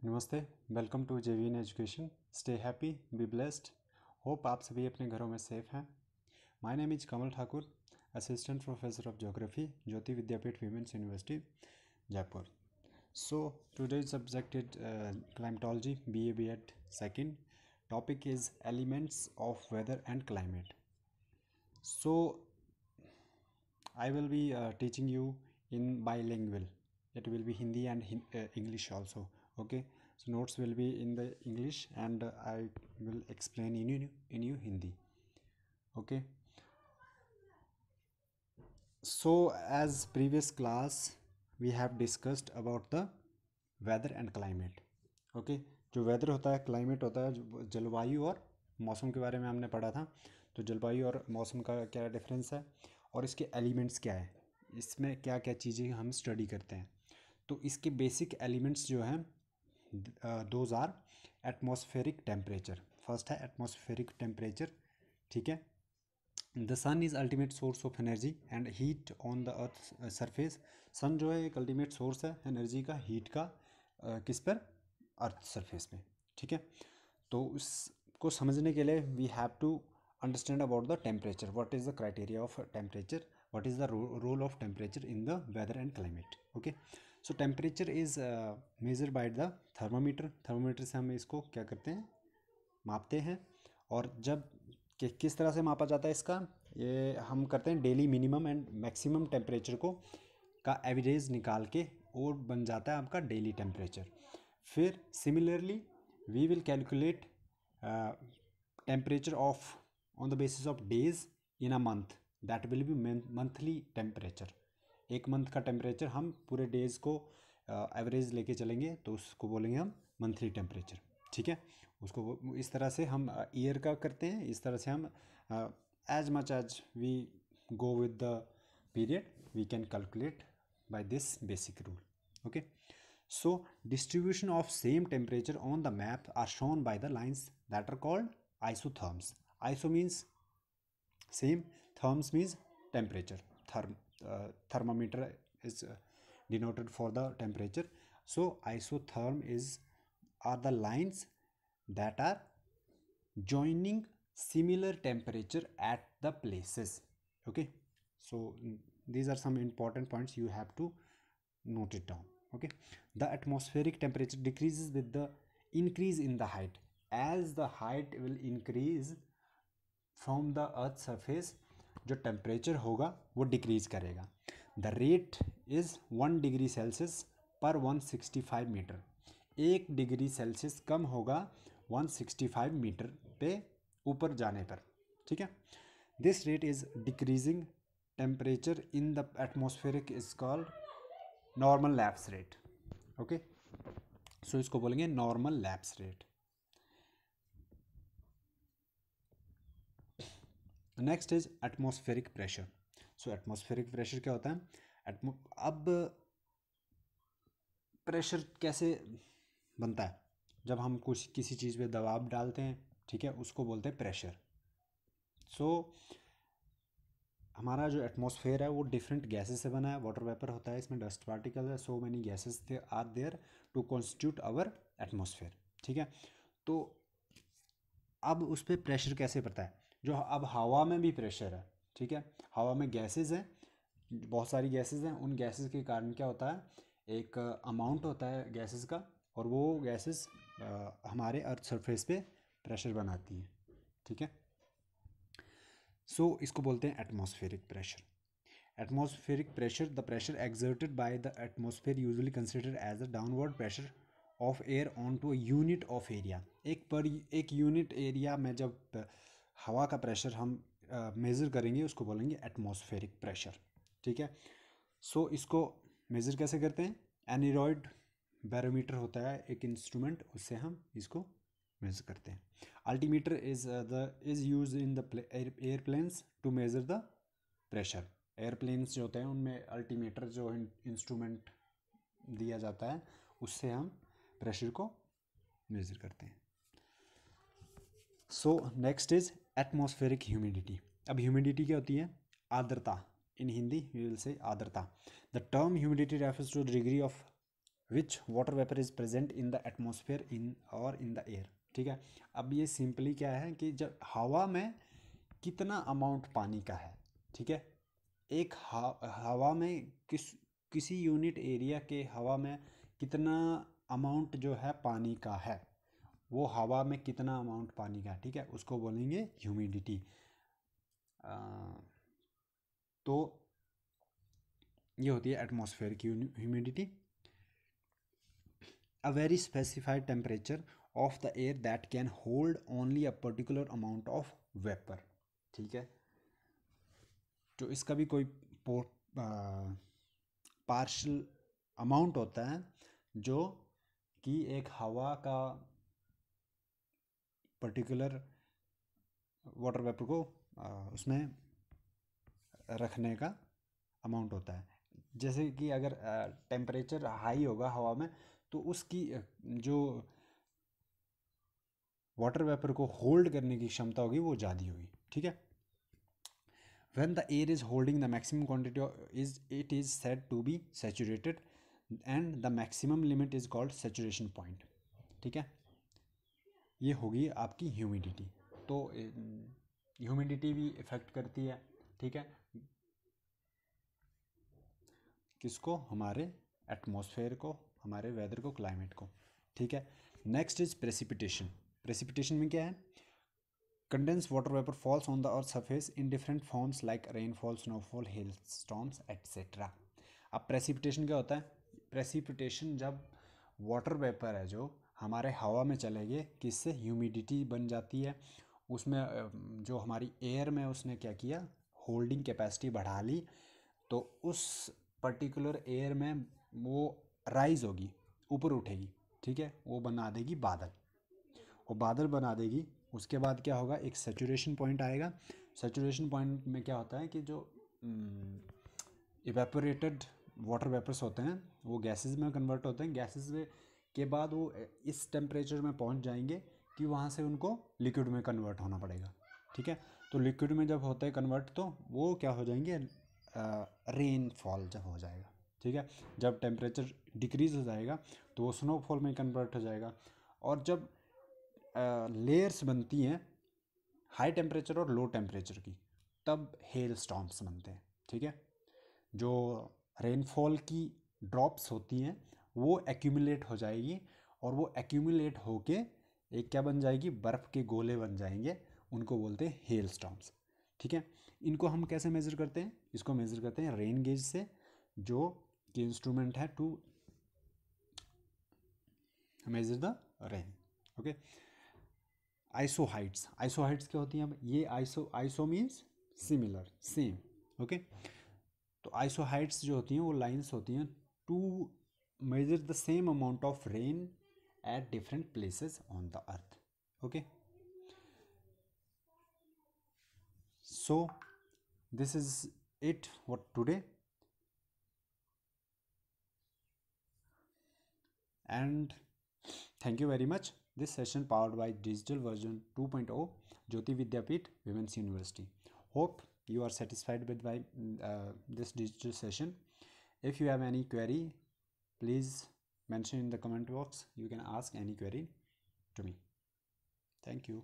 नमस्ते, welcome to JVN education. Stay happy, be blessed. Hope आप सभी अपने घरों में सेफ हैं। My name is Kamal Thakur, assistant professor of geography, Jyoti Vidyapeeth women's university, Jaipur. So today's subject is climatology, BA B.Ed second. Topic is elements of weather and climate. So I will be teaching you in bilingual. It will be Hindi and English also. Okay. So notes will be in the English and I will explain in you Hindi. Okay. So as previous class we have discussed about the weather and climate. Okay. जो weather होता है, climate होता है, जो जलवायु और मौसम के बारे में हमने पढ़ा था। तो जलवायु और मौसम का क्या डिफरेंस है और इसके एलिमेंट्स क्या है, इसमें क्या क्या चीज़ें हम स्टडी करते हैं। तो इसके बेसिक एलिमेंट्स जो हैं, those are atmospheric temperature. First है एटमॉस्फेरिक टेम्परेचर, ठीक है। The sun is ultimate source of energy and heat on the earth surface. Sun जो है एक अल्टीमेट सोर्स है एनर्जी का, हीट का, किस पर, अर्थ सरफेस पे, ठीक है। तो उसको समझने के लिए we have to understand about the temperature, what is the criteria of temperature, what is the role of temperature in the weather and climate. Okay. So temperature is measure by the thermometer. Thermometer से हम इसको क्या करते हैं, मापते हैं। और जब किस तरह से मापा जाता है इसका, ये हम करते हैं daily minimum and maximum temperature को का एवरेज निकाल के, और बन जाता है आपका डेली टेम्परेचर। फिर similarly we will calculate temperature of on the basis of days in a month, that will be monthly temperature. एक मंथ का टेम्परेचर हम पूरे डेज को एवरेज लेके चलेंगे तो उसको बोलेंगे हम मंथली टेम्परेचर, ठीक है। उसको इस तरह से हम ईयर का करते हैं, इस तरह से हम as much as we go with the period we can calculate by this basic rule. Okay. So distribution of same temperature on the map are shown by the lines that are called isotherms. Iso means same, therms means temperature. Thermometer is denoted for the temperature. So isotherm is are the lines that are joining similar temperature at the places. Okay. So these are some important points, you have to note it down. Okay. The atmospheric temperature decreases with the increase in the height. As the height will increase from the earth surface, जो temperature होगा वो decrease करेगा। The rate is 1 degree Celsius पर 165 metre. 1 degree Celsius कम होगा 165 metre पे ऊपर जाने पर, ठीक है। This rate is decreasing temperature in the atmospheric is called normal lapse rate. Okay. So इसको बोलेंगे normal lapse rate. Next is atmospheric pressure. So atmospheric pressure क्या होता है, अब प्रेशर कैसे बनता है, जब हम कुछ किसी चीज़ पे दबाव डालते हैं, ठीक है, उसको बोलते हैं प्रेशर। सो हमारा जो एटमॉस्फेयर है वो डिफरेंट गैसेस से बना है। वाटर वेपर होता है, इसमें डस्ट पार्टिकल है, so many gases are there to constitute our atmosphere, ठीक है। तो अब उस पर प्रेशर कैसे पड़ता है, जो अब हवा में भी प्रेशर है, ठीक है। हवा में गैसेस हैं, बहुत सारी गैसेस हैं, उन गैसेस के कारण क्या होता है, एक अमाउंट होता है गैसेस का, और वो गैसेस हमारे अर्थ सरफेस पे प्रेशर बनाती हैं, ठीक है। सो इसको बोलते हैं atmospheric pressure. Atmospheric pressure, the pressure exerted by the atmosphere usually considered as the downward pressure of air on to unit of area. एक यूनिट एरिया में जब हवा का प्रेशर हम मेज़र करेंगे उसको बोलेंगे एटमॉस्फेरिक प्रेशर, ठीक है। सो इसको मेज़र कैसे करते हैं, एनीरॉयड बैरोमीटर होता है एक इंस्ट्रूमेंट, उससे हम इसको मेज़र करते हैं। Altimeter is use in the airplanes to measure the pressure. Airplanes जो होते हैं उनमें अल्टीमीटर जो इंस्ट्रूमेंट दिया जाता है, उससे हम प्रेशर को मेज़र करते हैं। So next is atmospheric humidity. अब ह्यूमिडिटी क्या होती है, आर्द्रता। इन हिंदी वी विल से आर्द्रता। The term humidity refers to the degree of which water vapour is present in the atmosphere in और इन द एयर। ठीक है, अब ये सिंपली क्या है कि जब हवा में कितना अमाउंट पानी का है, ठीक है, एक हवा में किसी यूनिट एरिया के हवा में कितना अमाउंट जो है पानी का है, वो हवा में कितना अमाउंट पानी का है, ठीक है, उसको बोलेंगे ह्यूमिडिटी। तो ये होती है एटमॉस्फेयर की humidity. A very specified temperature of the air that can hold only a particular amount of vapour. ठीक है, तो इसका भी कोई पार्शल अमाउंट होता है जो कि एक हवा का पर्टिकुलर वाटर वेपर को उसमें रखने का अमाउंट होता है। जैसे कि अगर टेम्परेचर हाई होगा हवा में तो उसकी जो वाटर वेपर को होल्ड करने की क्षमता होगी वो ज़्यादा होगी। ठीक है, when the air is holding the maximum quantity it is said to be saturated and the maximum limit is called saturation point। ठीक है, ये होगी आपकी ह्यूमिडिटी। तो ह्यूमिडिटी भी इफ़ेक्ट करती है, ठीक है, किसको, हमारे एटमॉस्फेयर को, हमारे वेदर को, क्लाइमेट को। ठीक है, नेक्स्ट इज प्रेसिपिटेशन। प्रेसिपिटेशन में क्या है, condense water vapour falls on the earth surface in different forms like rainfall, snowfall, hello storms etcetera. अब प्रेसिपिटेशन क्या होता है, प्रेसिपिटेशन जब वाटर वेपर है जो हमारे हवा में चलेंगे, किससे, ह्यूमिडिटी बन जाती है उसमें, जो हमारी एयर में उसने क्या किया, होल्डिंग कैपेसिटी बढ़ा ली, तो उस पर्टिकुलर एयर में वो राइज होगी, ऊपर उठेगी। ठीक है, वो बना देगी बादल, वो बादल बना देगी। उसके बाद क्या होगा, एक सेचुरेशन पॉइंट आएगा। सेचुरेशन पॉइंट में क्या होता है कि जो इवेपोरेटेड वाटर वेपर्स होते हैं वो गैसेस में कन्वर्ट होते हैं, गैसेस में के बाद वो इस टेम्परेचर में पहुंच जाएंगे कि वहाँ से उनको लिक्विड में कन्वर्ट होना पड़ेगा। ठीक है, तो लिक्विड में जब होता है कन्वर्ट तो वो क्या हो जाएंगे, रेनफॉल जब हो जाएगा। ठीक है, जब टेम्परेचर डिक्रीज़ हो जाएगा तो वो स्नोफॉल में कन्वर्ट हो जाएगा। और जब लेयर्स बनती हैं हाई टेम्परेचर और लो टेम्परेचर की, तब हेल स्टॉर्म्स बनते हैं। ठीक है, जो रेनफॉल की ड्रॉप्स होती हैं वो एक्यूमुलेट हो जाएगी और वो एक्यूमुलेट होके एक क्या बन जाएगी, बर्फ़ के गोले बन जाएंगे, उनको बोलते हैं हेल स्टॉर्म्स। ठीक है, इनको हम कैसे मेज़र करते हैं, इसको मेज़र करते हैं रेन गेज से, जो कि इंस्ट्रूमेंट है to measure the rain. Okay, isohyets, isohyets क्या होती हैं, अब ये iso means similar, same. Okay, तो आइसो हाइट्स जो होती हैं वो लाइंस होती हैं to measure the same amount of rain at different places on the earth. Okay, so this is it for today, and thank you very much. This session powered by digital version 2.0 Jyoti Vidyapeeth Women's University. Hope you are satisfied with my this digital session. If you have any query, please mention in the comment box. You can ask any query to me. Thank you.